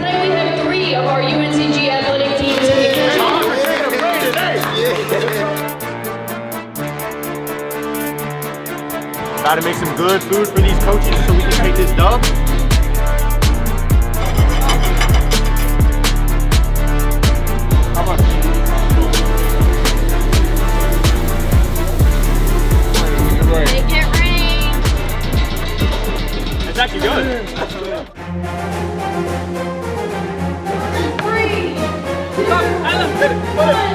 Tonight we have 3 of our UNCG athletic teams in the kitchen. About to make some good food for these coaches so we can take this dub. Make it rain. It's actually good. 3, 2, 1.